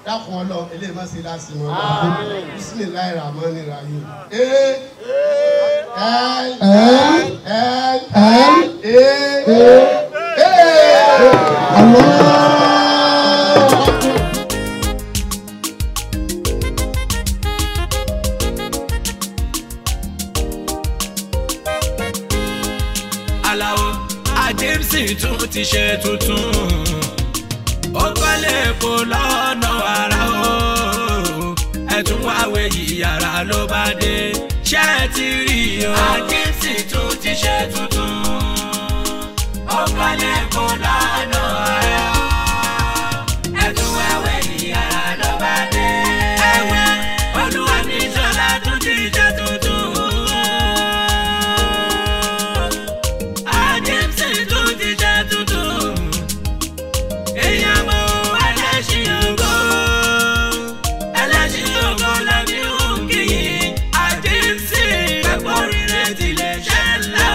dákun ọlọ́run eléyìí má ṣe láti mọ́ Bismillahirrahmanirrahim. Aláwo Àjímsì tún ti ṣe tuntun. Ó kọ́lé epo lọ́nà ara o. Ẹ̀tún wáwé yìí yàrá ló bá dé. Ṣé ẹ ti rí o? Àjímsì tún ti ṣe tuntun. Ó kọ́lé epo lọ́nà ara o. Ẹ̀tún wáwé yìí yàrá ló bá dé. Ẹ̀wẹ̀ Olúwa ní Ṣọlá tún ti ṣe tuntun. Àjímsì tún ti ṣe tuntun. Èèyàn mọ ẹlẹ́ṣin ògo. Ẹlẹ́ṣin ògo lẹ́bí òǹkì. Àjímsì pẹ̀pọ̀ rírẹ̀ ti lè ṣe ńlá.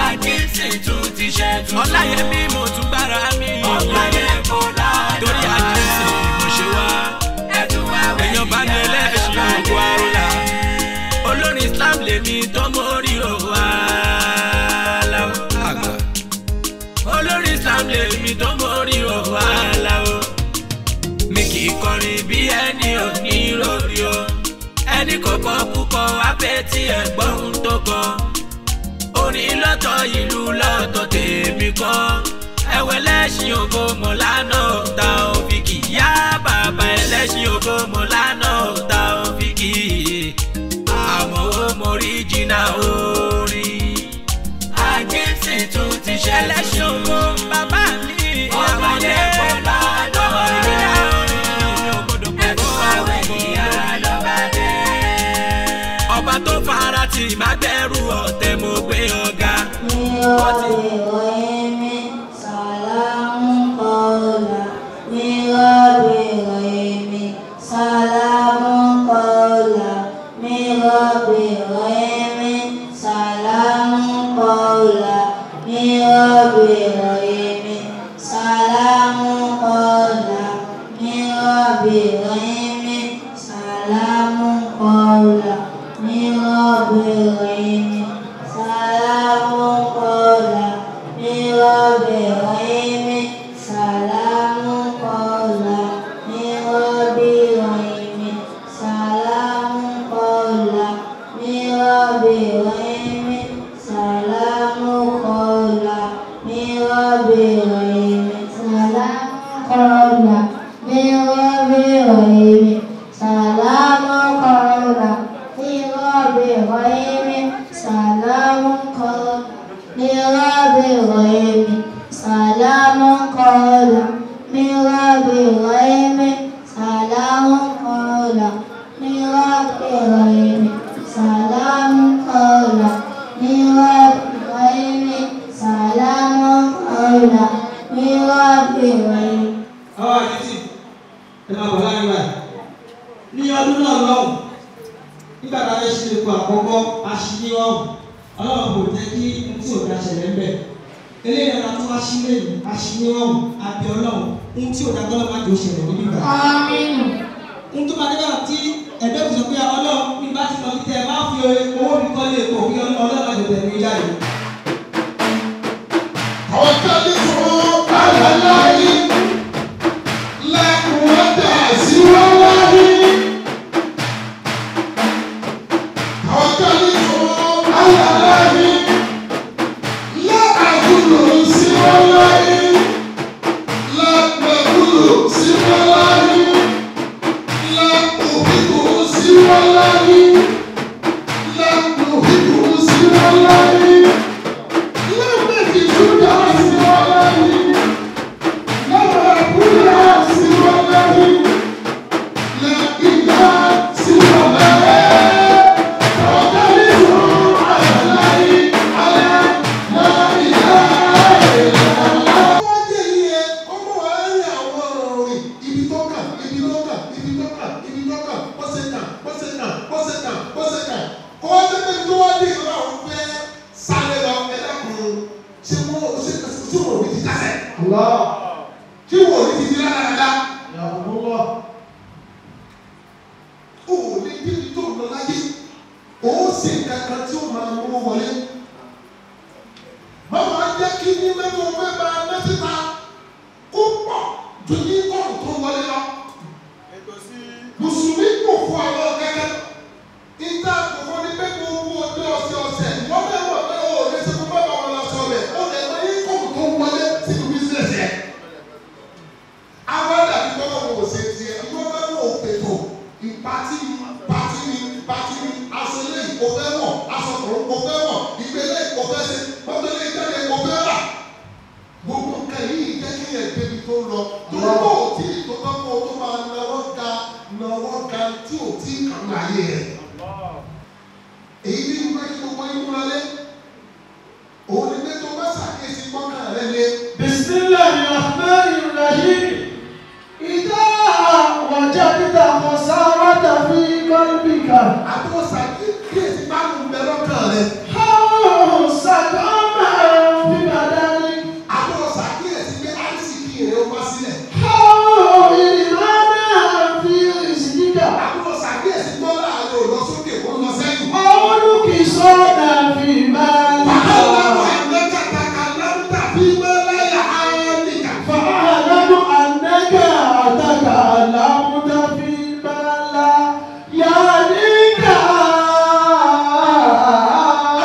Àjímsì tún ti ṣe tuntun. Ọláyẹmí mo tún gbára mi. Ọláyẹmí kò lọ́dọ̀. Torí Àjímsì mo ṣe wá. Èèyàn bá ní ẹlẹ́ṣin ògo àrùlà. Olórin Islam lèmi tó mórí o wá. Olórin Islam lèmi tó mórí o wá láwo. Mi kì í kọrin bí ẹni ò ní lórí o. Ẹni kò kọ púpọ̀ apẹ́tí ẹ̀gbọ́n tó kọ. Orin lọ́tọ̀ ìlú lọ́tọ̀ tèmi kọ́. Ẹ̀wẹ̀ ẹlẹ́ṣin ògo mọ̀ lánà ta òfìkì. Yá bàbá ẹlẹ́ṣin ògo mọ̀ lánà ta òfìkì. Àmọ́ ó mórí jìnnà orin. Àjímsì tún ti ṣe ẹlẹ́ṣin ògo bàbá mi. Ọ̀gbọ́dé kò lọ́dọ̀ ìyá orin. Ẹ̀tún àwẹ̀ ìyá ló bá dé. Ọba tó fara tì má bẹ̀rù ọ̀tẹ̀ mo gbé ọ̀gá. La tó ní kọ́ọ̀tù tó wọlé lọ. Mùsùlùmí kò fún àwọn kẹ́kẹ́. Ìta kò fún ní pé gbogbo ọjọ́ ọ̀sẹ̀ wọ́n fẹ́ wọ̀ pé ó lè ṣe fún bàbá wọn lọ sọ bẹ̀. Ó lè wọ́n ní kọ́ọ̀tù tó wọlé sínú bísíǹsì yẹn. Àwọn àdàbí tó wọ́n wò ṣe tiẹ̀ wọ́n fẹ́ wọ̀ òpètò ìpàtí aṣọlé ìkọfẹ́ wọ̀ aṣọkùnrin kọfẹ́ wọ̀ ìgbélé ìkọfẹ́ ṣe mọ́tòlé ìjáde ìkọfẹ́ rà. Gbogbo nǹkan yìí jẹ́ kí ẹ̀ débi tó lọ. Tó tí ìtọ́kọ́ kó tó máa náwó ga tí ò tí kàn láyé rẹ̀. Èyí ní wípé kí gbogbo inú lọlé. Òun ni pé tó bá ṣàkíyèsí pọ́nkà rẹ̀ lé. Bismillahirrahmanirrahim. Idha wajadta khasarata fi qalbika. Àbúrò ṣàkíyèsí pánú ń bẹ lọ́kàn rẹ̀. Sàkámà fi bàdánì. Àbúrò ṣàkíyèsí pé àìsíkì rẹ̀ ó wá sílẹ̀. Ìrìnàmà fi ìsìnkà. Àbúrò ṣàkíyèsí bọ́lá àlọ́ ò lọ sókè ó lọ sẹ́yìn. Olùkì sọ́dà fi máa ń Fàálàmù ànẹ́kà takalámùtà fi mẹ́lẹ́yà áníkà. Fàálàmù ànẹ́kà takalámùtà fi máa ń la yàníkà.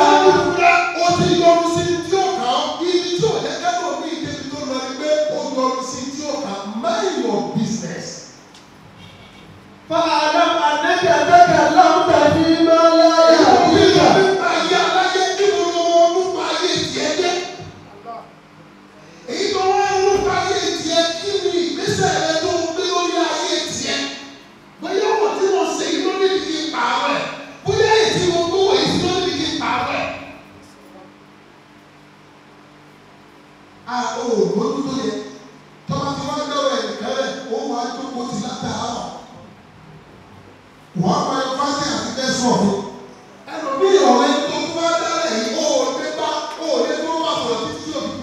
Ayélujára ó ti yọrù sí tí ó kàn án. Ibi tí ò yẹ kẹ́kọ̀ọ́ bí ìdébi tó lọ ni pé ó yọrù sí tí ó kàn án. Mind your business. Fàálàmù ànẹ́kà takalámùtà fi máa ń la yàníkà. Ayé aláyé kí ló lọ wọn nípa ayé tiẹ̀ dé? Èyí tó wá ń nípa ayé tiẹ̀ kí ni ìgbésẹ̀ rẹ tó ń gbé lórí ayé tiẹ̀? Bóyá wọ́n tí wọ́n ṣe yìí ló ní kí n pààrọ̀ ẹ̀. Bóyá èyí tí mo gbówó èyí tí ló ní kí n pààrọ̀ ẹ̀. A ò lójú tó yẹ. Tọ́ba tí wọ́n dọ̀rọ̀ ẹ̀ kẹ́rẹ̀, ó wàá jókòó ti látàárọ̀. Wọ́n á máa yọ fásitì àti tẹ́sán ọ̀hún. Bí ọ̀rẹ́ tó fún wa dálẹ̀ yìí, ó lè bá ó lè tó wà sọ̀rọ̀ títí tí òbí.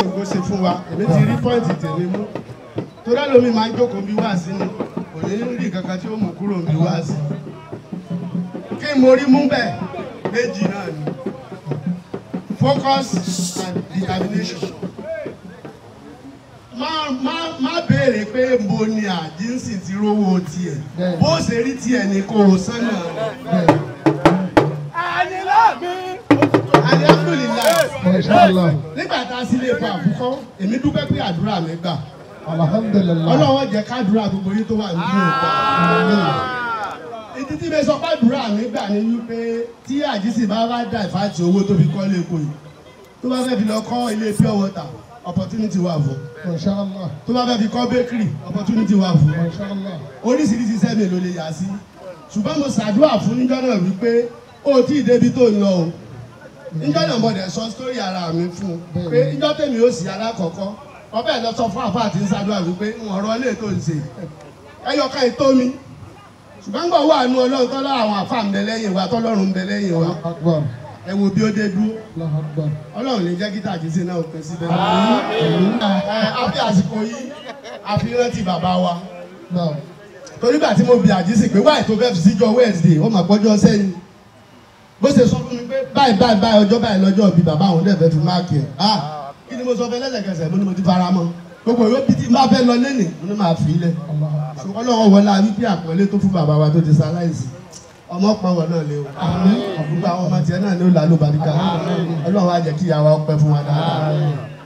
Gbogbo ṣe fún wa, èmi ti rí pọ́ìntì tèmi mú. Torí àlómi máa ń jókòó bí wá sí ni, kò ní rí kankan tí ó mú kúrò bí wá sí. Kí mo rí mú bẹ́ẹ̀, méjì náà ni. Focus and determination. Má béèrè pé mo ni àjíǹsì ti rówó tiẹ̀. Bó ṣe rí tiẹ̀ ni kò sánà rẹ̀. Alhamdulillah. Nígbà tá a sílé epo àkúkọ́, èmi dúpẹ́ pé àdúrà mi gbà. Alhamdulillah. Ọlọ́wọ́ jẹ́ kádùrà gbogbo yín tó wà nínú ìgbà. Ìdí tí mi sọ pé àdúrà mi gbà ni wípé tí àjíṣì bá dà ìfàtì owó tó fi kọ́ lé epo yìí, tó bá fẹ́ fi lọ kọ́ ilé pure water, opportunity wà fún. Inshallah. Tó bá fẹ́ fi kọ́ bakery, opportunity wà fún. Inshallah. Oríṣiríṣi sẹ́mi ló lè yà sí. Ṣùgbọ́n mo ṣàdúrà fún níjọ́ náà wípé ó tí ì débi tó ń lọ o. Níjọ́ náà mo dẹ̀ sọ sítórì ara mi fún un pé níjọ́ tèmi ó sì alákọ̀ọ́kọ́ ọbẹ̀ lọ sọ fún àfáà tí ń ṣàdúrà wípé ọ̀rọ̀ ilé tó ń ṣe ẹyọkà ètò mi ṣùgbọ́n gbọ́ wà nú ọlọ́run tọ́lá àwọn àfáà ń bẹ lẹ́yìn wa tọ́lọ́run ń bẹ lẹ́yìn wa ẹ wo bí ó dé dúró ọlọ́run ní jẹ́ kí tàjíṣe náà pẹ́ síbẹ̀. àfi àsìkò yìí àfi rántí bàbá wa torí gbà tí mo bi àjíṣe pé wáyé tó fẹ́ fi síjọ Wednesday ó mà pọ́jọ́ sẹ́yìn bó ṣe sọ fún mi pé báyìí ọjọ́ báyìí lọ́jọ́ bí bàbá àwọn dẹ̀ fẹ́ fi máàkì ẹ̀ kí ni mo sọ fẹ́ lẹ́sẹ̀kẹsẹ̀ mo ní mo ti fara mọ́ gbogbo ìwé bíi tí n bá fẹ́ lọ lẹ́nìí mo ní máa fi ilẹ̀ ṣùgbọ́n lọ́wọ́ wọlé wípé àpọ́nlé tó fún bàbá wa tó ti ṣaláìsí ọmọ pọ̀wọ̀ náà lé o àbúgbò àwọn ọmọ tiẹ̀ náà ní ó lálù bàríkà ọlọ́run á jẹ́ kí ìyàwó ọpẹ́ fún wa dáadáa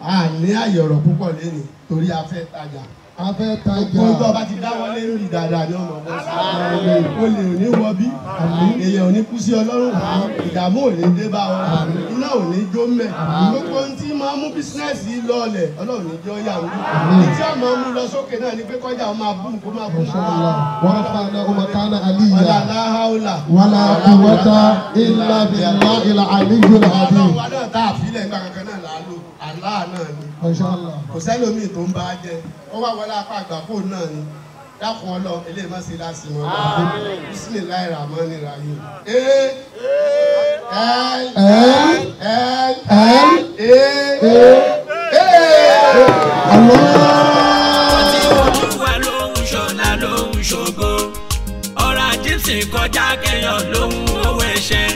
a ní àyè ọ̀rọ̀ púpọ̀ lẹ́nìí torí a fẹ́ tajà gbogbo tó bá ti dáwọ́lé lórí dáadáa ní ọmọ ọmọ sí olè ò ní wọ bí èèyàn ò ní kú sí ọlọ́run ìdààmú ò ní dé bá ọ iná ò ní jó mẹ́ gbogbo ohun tí máa mú bísínẹ́sì lọ́ọ̀lẹ̀ ọlọ́run ní jọ́ yà wọ́n tí a máa mú lọ sókè náà ni pé kọjá máa bú kó máa bú wọ́n fa ọ̀nà ọmọkánà àlíyà wàlá láhàólà wàlá quwwata illa billahi al-aliyyil azim. ọlọ́run wa náà tá a fi ilẹ̀ nígbà kankan náà là á lò àlá náà ni kò sẹ́lómìn tó ń bá jẹ ó wá wọlé apá àgbàpò náà ni dákun ọlọ eléyìí má ṣe láti mọ Bismillahir Rahmanir Rahim. Olúwa ló ń ṣọlá ló ń ṣògo ọ̀rọ̀ àjíǹsì kọjá kéèyàn lóhun owó ẹ̀ṣẹ̀